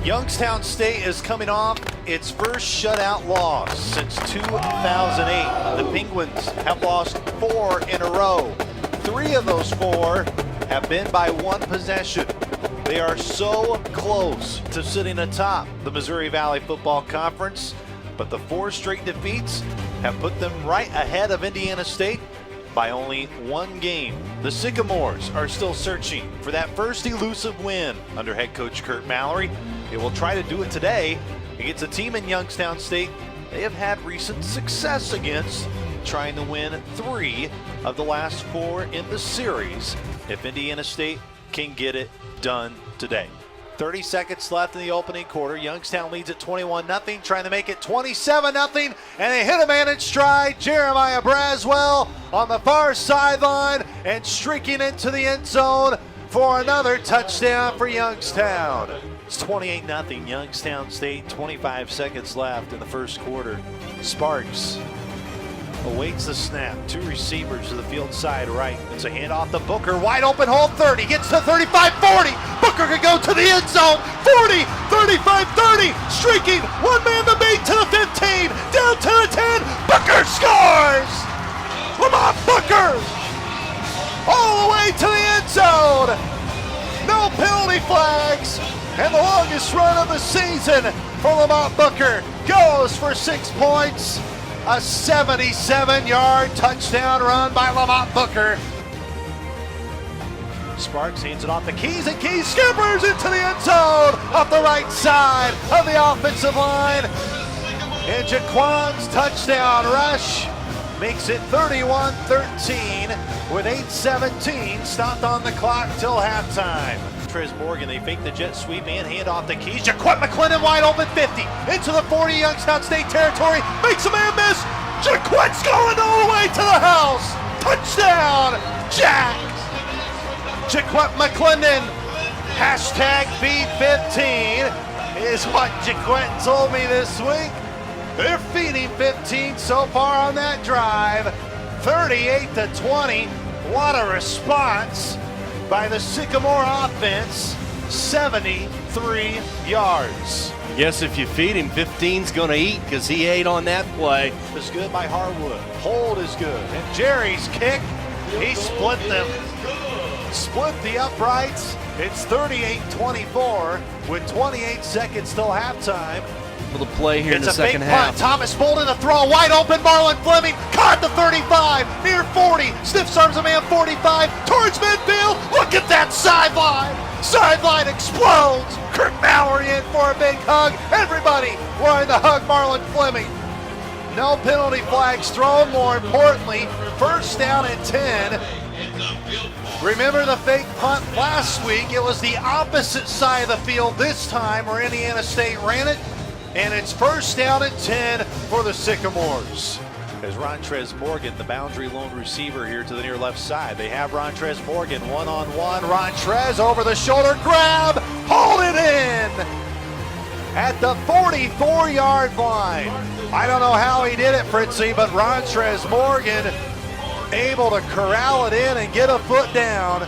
Youngstown State is coming off its first shutout loss since 2008. The Penguins have lost 4 in a row. 3 of those 4 have been by 1 possession. They are so close to sitting atop the Missouri Valley Football Conference, but the 4 straight defeats have put them right ahead of Indiana State by only 1 game. The Sycamores are still searching for that first elusive win under head coach Kurt Mallory. They will try to do it today against a team in Youngstown State they have had recent success against, trying to win 3 of the last 4 in the series if Indiana State can get it done today. 30 seconds left in the opening quarter. Youngstown leads at 21-0, trying to make it 27-0, and they hit a man in stride. Jeremiah Braswell on the far sideline and streaking into the end zone for another touchdown for Youngstown. It's 28-0, Youngstown State, 25 seconds left in the first quarter. Sparks awaits the snap. 2 receivers to the field side right. It's a handoff to Booker. Wide open hole, 30. Gets to 35, 40. Booker could go to the end zone. 40, 35, 30. Streaking. 1 man to beat to the 15. Down to the 10. Booker scores! Lamont Booker! All the way to the end zone. No penalty flags. And the longest run of the season for Lamont Booker goes for 6 points. A 77-yard touchdown run by Lamont Booker. Sparks hands it off to Keys, and Keys scampers into the end zone off the right side of the offensive line. And Jaquan's touchdown rush makes it 31-13 with 8:17 stopped on the clock till halftime. Trez Morgan, they fake the jet sweep and hand off to Keys. Jaquan McClendon wide open 50 into the 40 Youngstown State territory. Makes a man miss. Jaquan's going all the way to the house. Touchdown, Jack. Jaquan McClendon. Hashtag feed 15 is what Jaquan told me this week. They're feeding 15 so far on that drive. 38-20. What a response by the Sycamore offense. 73 yards. Yes, if you feed him, 15's going to eat because he ate on that play. Is good by Harwood. Hold is good. And Jerry's kick, he split them. Split the uprights. It's 38-24 with 28 seconds till halftime. Little play here in the second Punt. half. Thomas Bolden to throw, wide open. Marlon Fleming caught the 35, near 40. Stiff arms a man 45 towards midfield. Look at that sideline. Sideline explodes. Kirk Mallory in for a big hug. Everybody wanting to hug Marlon Fleming. No penalty flags thrown. More importantly, first down and 10. Remember the fake punt last week? It was the opposite side of the field this time where Indiana State ran it. And it's first down and 10 for the Sycamores. As Rontrez Morgan, the boundary lone receiver here to the near left side. They have Rontrez Morgan one-on-one. Rontrez over the shoulder grab. Hold it in at the 44-yard line. I don't know how he did it, Fritzy, but Rontrez Morgan able to corral it in and get a foot down.